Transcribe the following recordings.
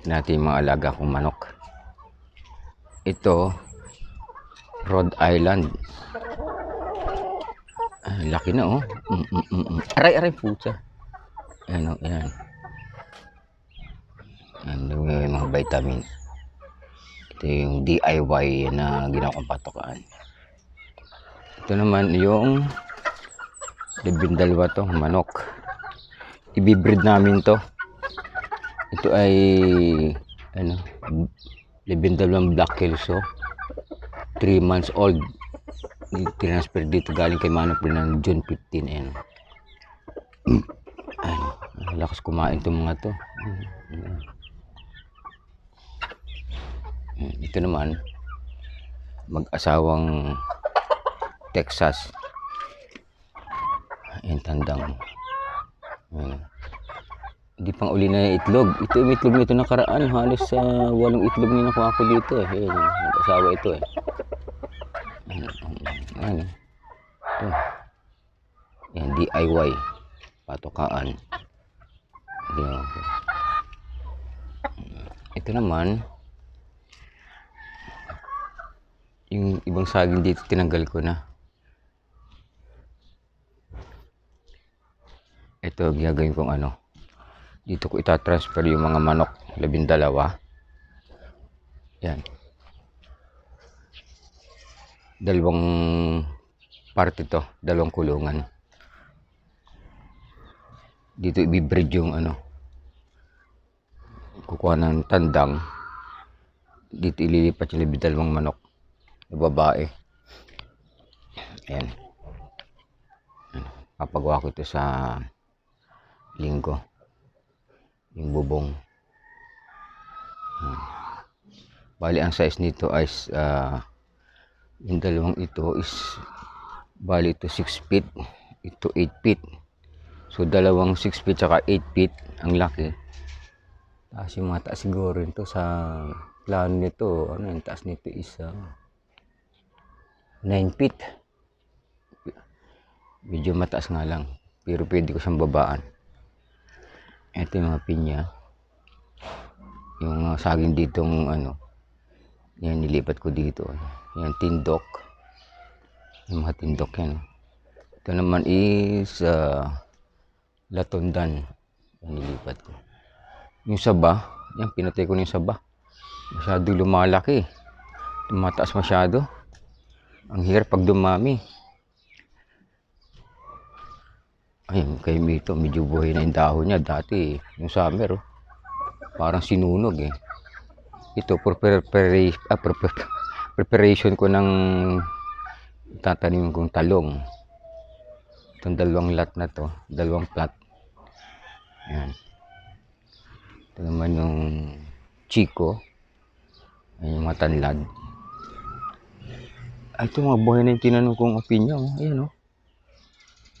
Ito natin yung mga alaga kong manok. Ito, Rhode Island. Laki na oh. Aray pusa. Ayan oh, ayan. Ayan yung mga vitamin. Ito yung DIY na ginawa kong patokaan. Ito naman yung dalawa to manok. Ibibreed namin to. Ito ay ano, dalawang Black Kelso. 3 months old. Transfer dito galing kay Manok ng June 15. Ayan. Lakas kumain itong mga to. Ito naman mag-asawang Texas. Ayan, tandang. Hindi pang uli na itlog. Ito yung itlog nito nakaraan. Halos 8 itlog na nakuha ko dito. Ayan, mag-asawa ito eh. Ayan. Ito. Ayan, DIY. Patokaan. Ito naman yung ibang saging dito tinanggal ko na. Ito gagawin kong ano, dito ko itatransfer yung mga manok 12. Yan, dalawang parte to, dalawang kulungan. Dito ibibreed yung ano, kukuha ng tandang, dito ililipat yung 12 manok na babae. Ayan, papagawa ko ito sa linggo, yung bubong. Bali ang size nito ay yung dalawang ito is bali ito 6 feet, ito 8 feet. So dalawang 6 feet saka 8 feet ang laki. Taas yung mata siguro ito sa plano nito. Ano yung taas nito is 9 feet. Medyo mataas nga lang, pero pwede ko siyang babaan. Ito yung mga pinya, yung saging ditong ano, yan nilipat ko dito. Yan tindok, yung mga tindok yan. Ito naman is latondan, yan nilipat ko. Yung saba, yan pinatay ko na yung saba. Masyado lumalaki, tumataas masyado. Ang hirap pag dumami. Ayun, kay Mito, medyo buhay na yung dahon niya. Dati, yung summer, oh, parang sinunog eh. Ito, preparation ko ng tatanim kong talong. Itong dalawang lot na to, dalawang plat. Ayan. Ito naman yung Chico. Ayan yung mga tanlad. Ito mga buhay na yung tinanong kong pinya. Oh. Ayan oh.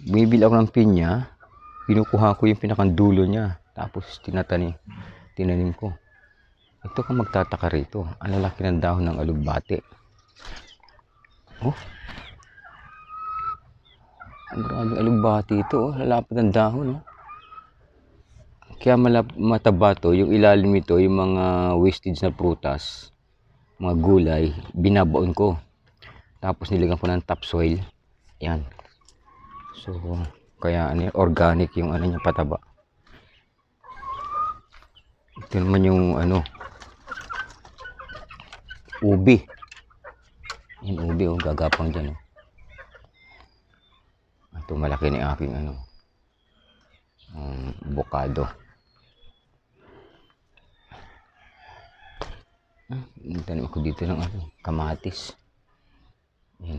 Bumibili ako ng pinya, pinukuha ko yung pinakandulo niya, tapos tinanim ko. Ito kung magtataka rito, ang lalaki ng dahon ng alugbate. Oh, ang grabe alugbate ito, oh. Lalapad ng dahon. Oh. Kaya mataba to, yung ilalim nito, yung mga wastage na prutas, mga gulay, binabaon ko. Tapos nilagyan ko ng topsoil. Yan. So, kaya ano, organic yung ano niya, pataba. Ito naman yung ano, ubi. Yung ubi, oh, gagapang dyan. Oh. Ito malaki na aking ano, avocado. Tanim ako dito ng ano, kamatis. Yan.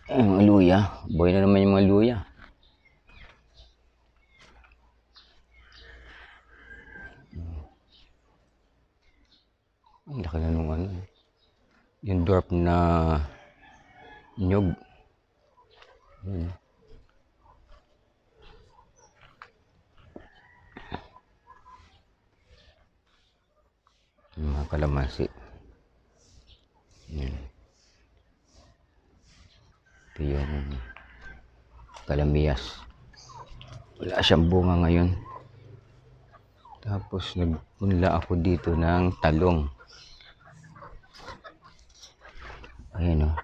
Mga luya, buhay na naman yung mga luya. Ang laki na nung ano, yung dwarf na nyog. Mga kalamansi. Yan. Ito yung kalamiyas. Wala siyang bunga ngayon. Ito Tapos nagpunla ako dito ng talong. Ayan o.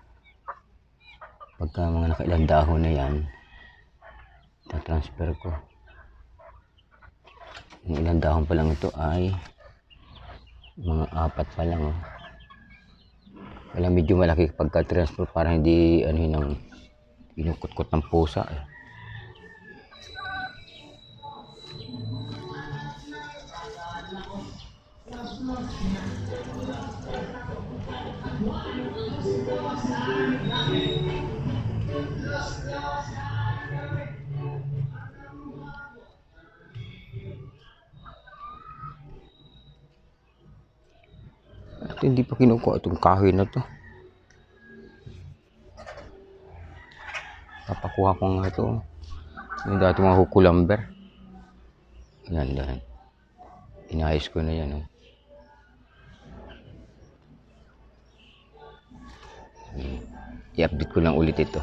Pagka mga nakailang dahon na yan, tatransfer ko. Yung ilang dahon pa lang ito ay mga 4 pa lang. Wala, medyo malaki pagka-transfer para hindi ano yun, inukot-kot ng pusa. At hindi pa kinukuha itong kahoy na to. Papakuha ko nga ito. Yung dati mga kukulamber. Yan, yan. Inayos ko na yan. I-update ko lang ulit ito.